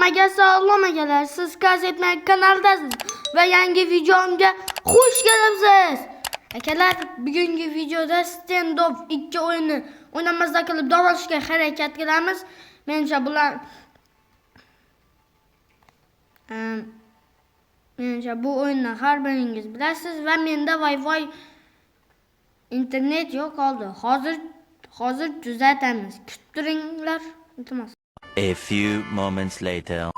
Hammaga salom akalar. Siz Kazetman kanaldasiz va yangi videomga xush kelibsiz. Akalar, bugungi videoda stand-off 2 o'yinni o'ynamazda qilib davolashga harakat qilamiz. Menimcha bu o'yinni har biringiz bilasiz va menda Wi-Fi internet yo'q qoldi. Hozir tuzatamiz. Kuttiringlar. Iltimos. A few moments later.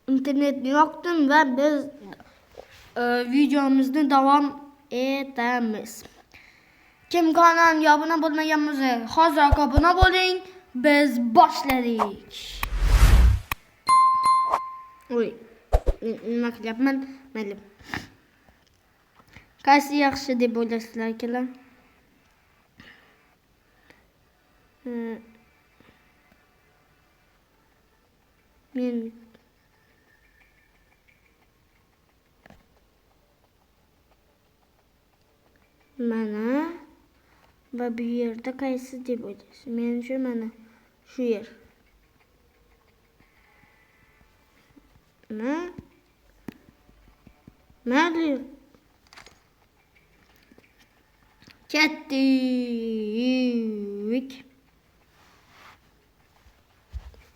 İnternetni yoqdim va biz videomizni davom etamiz. Kim kanalga obuna bo'lmagan bo'lsa, hozir obuna bo'ling. Biz boshladik. Oy, nima qilyapman? Mayli. Qaysi yaxshi deb o'ylaysizlar akalar? Men mana va bu yerda qaysi deb o'ylaysiz? Menimcha mana shu yer. Mayli. Ketdik.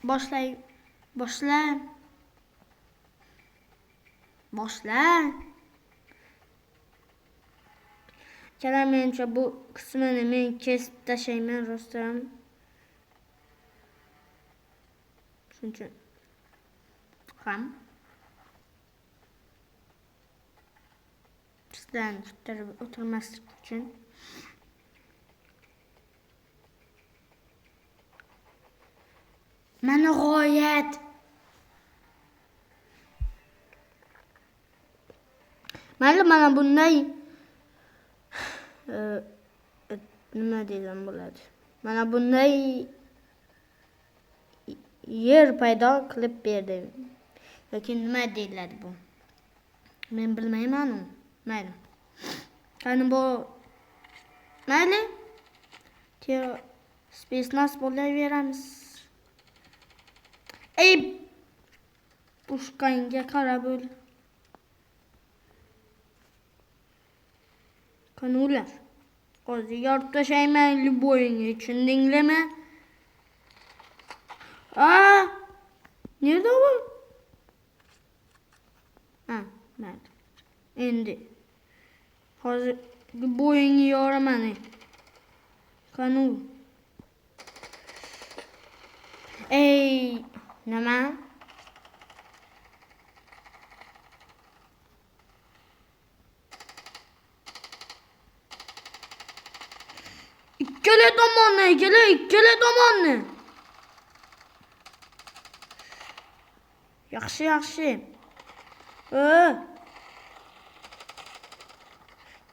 Boshla. Kelar, menimcha bu qismini men kesib tashlayman rostdan. Shuncha ham sizdan kuttirib o'tirmaslik uchun mana g'oyat. Mana bunday nima deyilgan bo'ladi? Mana bunday yer paydo qilib berdi. Yoki nima deyiladi bu? Men bilmayman u. Mayli. Qani bu mayli. Space nas bo'laveramiz. Ey, pushkanga qarab bo'l. Qanular. Hozir yorib tashlayman любойni, tushundinglarmi? Nerede bu? Mayli. Endi hozir bo'yingni yoraman. Qanu. Ey, nima? Ikkala tomonni. Yaxshi.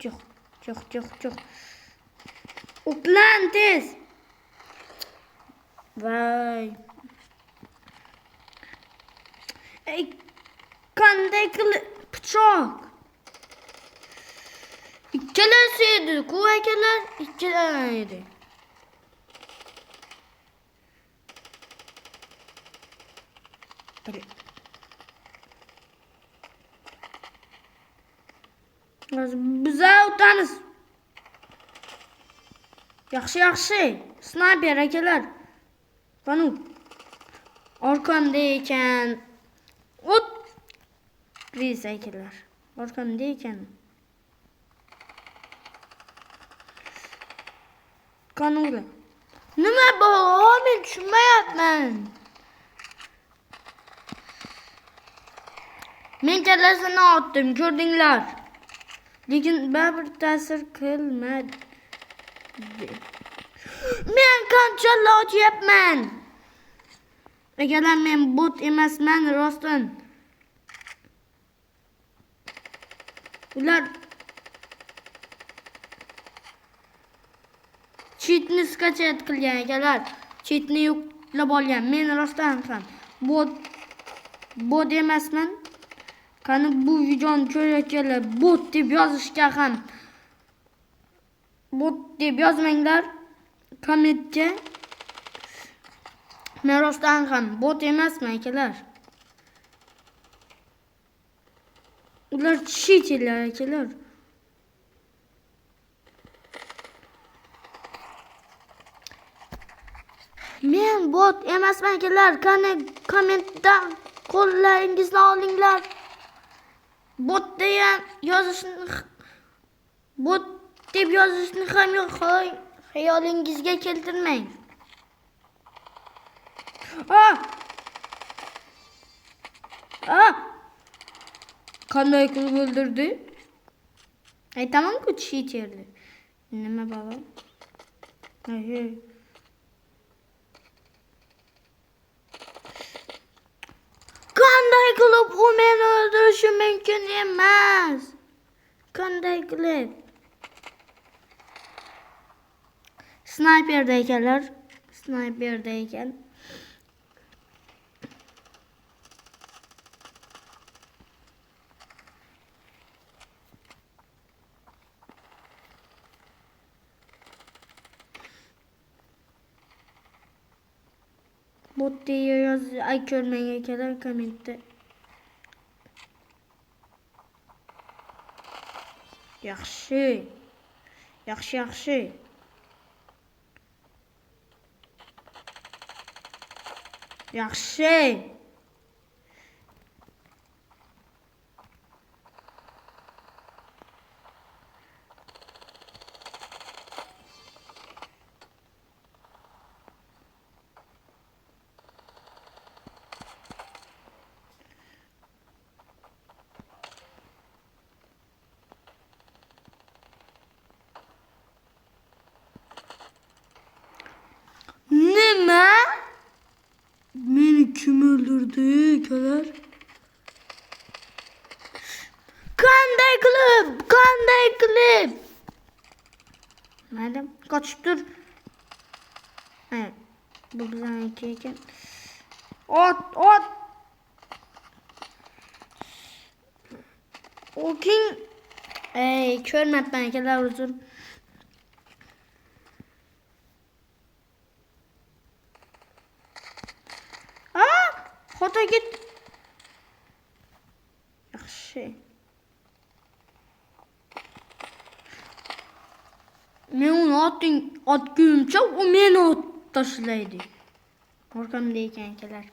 Yo'q. Uplan tez. Vay. Ey, qanday qilib pichoq? Ikkalasi edi, ku akalar, ikkalasi edi. Biz o'tamiz. Yaxshi. Snayper akalar. Qani. Orqamda ekan. Ot. Biz akalar. Orqamda ekan. Qani. Nima bu? Men tushunmayapman. Men kallasini otdim, ko'rdinglar. Lekin baribir ta'sir qilmadi. Men qancha otyapman. Akalar, men bot emasman rostdan. Ular cheatni skachet qilgan akalar. Cheatni yuklab olgan. Men rostdan ham bot emasman. Qani bu videoni ko'rayotganlar bot deb yozishga ham bot deb yozmanglar kommentga. Men rostdan ham bot emasman akalar. Ular cheaterlar akalar. Men bot emasman akalar. Qani kommentdan qo'llaringizni olinglar. Bot degan yozishni bot deb yozishni ham xayolingizga keltirmang. Qanday qilib o'ldirdi? Aytaman-ku cheaterdi. Nima baba? Qanday qilib u meni o'ldirishi mumkin emas? Qanday qilib? Snayperda ekanlar. Snayperda ekan. Bot diye yaz, ay görmeye kadar kommentte. Yaxshi. Yaxshi. Yaxshi. Nima? Meni kim öldürdü kadar? Qanday qilib? Madem kaçıp dur. Evet. Bu bizimki ekan. Ot. O kim? Ko'rmabman akalar uzun. Xota git. Yaxshi. Men uni otguncha u meni ot tashlaydi. Orqamda ekan akalar.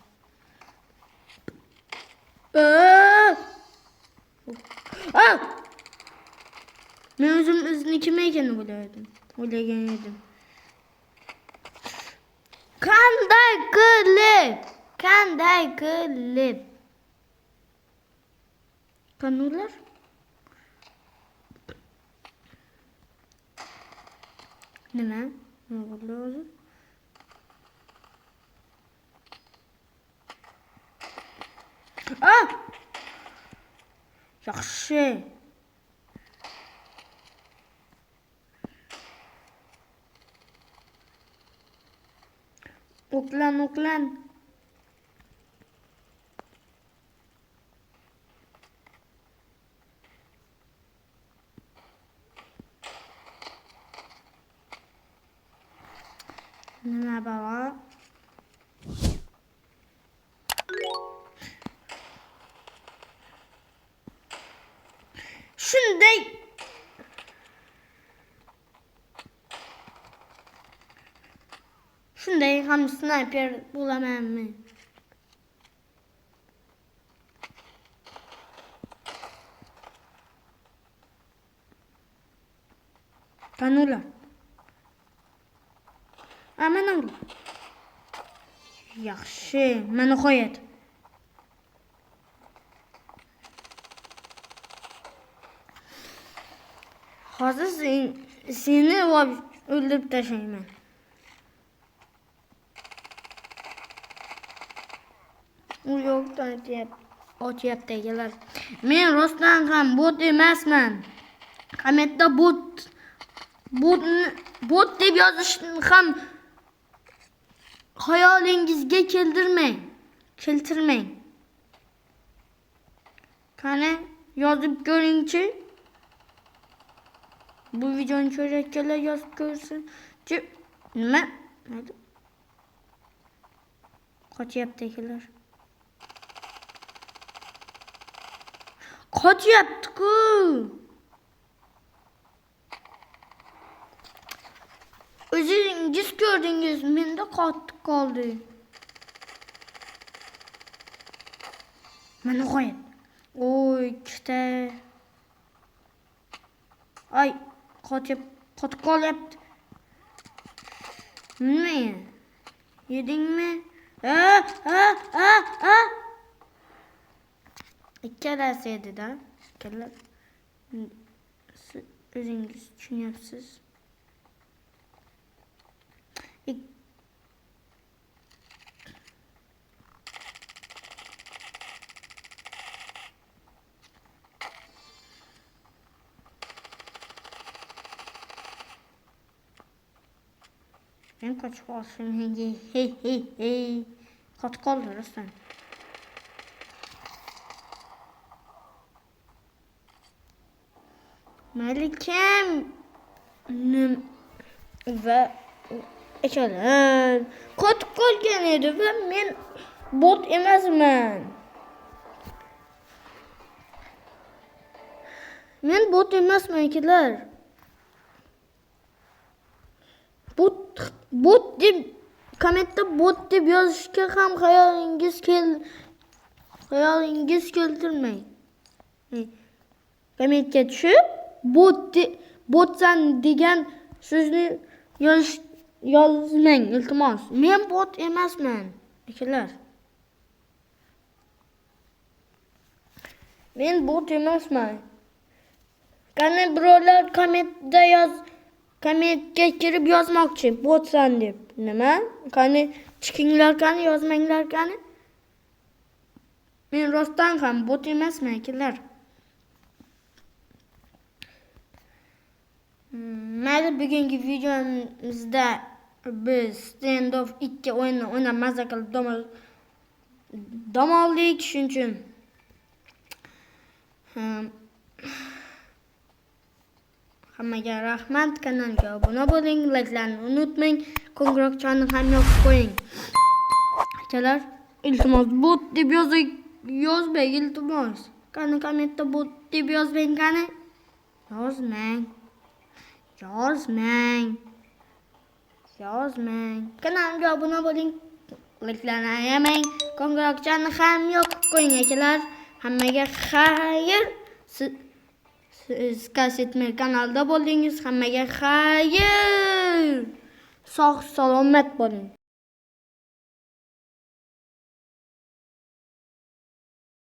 Men o'zim izni kim ekanini o'ylagan edim. Qanday qilib? Qanular? Nima? Ne bo'ldi o'zi? Yaxshi. O'qlan. Nima baba? Shunday ham snayper bo'lamanmi? Qanular. Mana ur. Yaxshi, mana nihoyat. Hozir seni o'ldirib tashlayman. U yo'qdan otyapti egalar. Men rostdan ham bot emasman. Kommentda bot deb yozishni ham xayolingizga keltirmang. Qani yozib ko'ringchi. Bu videoni ko'rayotganlar yozib ko'rsin. Nima? Qochyapti akalar. Qochyapti-ku. O'zingiz ko'rdingiz, menda qotib qoldi. Mana qo'ying. Oy, ikkita. Ay, qotib qolyapti. Nima? Yedingmi? Ikkalasi edi-da. Akalar. Siz o'zingiz tushunyapsiz. Ben kaçıp olsun. Hey. Kaç kaldı Ruslan. Malikem ve eşyalar kaçıp kalgan edi ve men bot emasman. Men bot emasman akalar. Bot deb kommentda bot deb yozishga ham hayolingiz keltirmang. Kommentga tushib botsan degan so'zni yozmang iltimos. Men bot emasman akalar. Men bot emasman. Qani birovlar kommentga kirib yozmoqchi, botsan deb. Nima? Qani chiqinglar, qani yozmanglar, qani. Men rostdan ham bot emasman akalar. Mana bugungi videomizda biz Standoff 2 o'yinni o'ynab maza qilib dam oldik, shuning uchun hammaga rahmat. Kanalga obuna bo'ling, like'larni unutmang, qo'ng'iroqchani ham yoqib qo'ying. Akalar, iltimos bot deb yozmang, iltimos. Qani kommentda bot deb yozmang, qani. Yozmang. Kanalimga obuna bo'ling, like'larni ayamang, qo'ng'iroqchani ham yoqib qo'ying akalar. Hammaga xayr. Siz Kassetmer kanalida bo'ldingiz. Hammaga xayr. Sog' salomat bo'ling.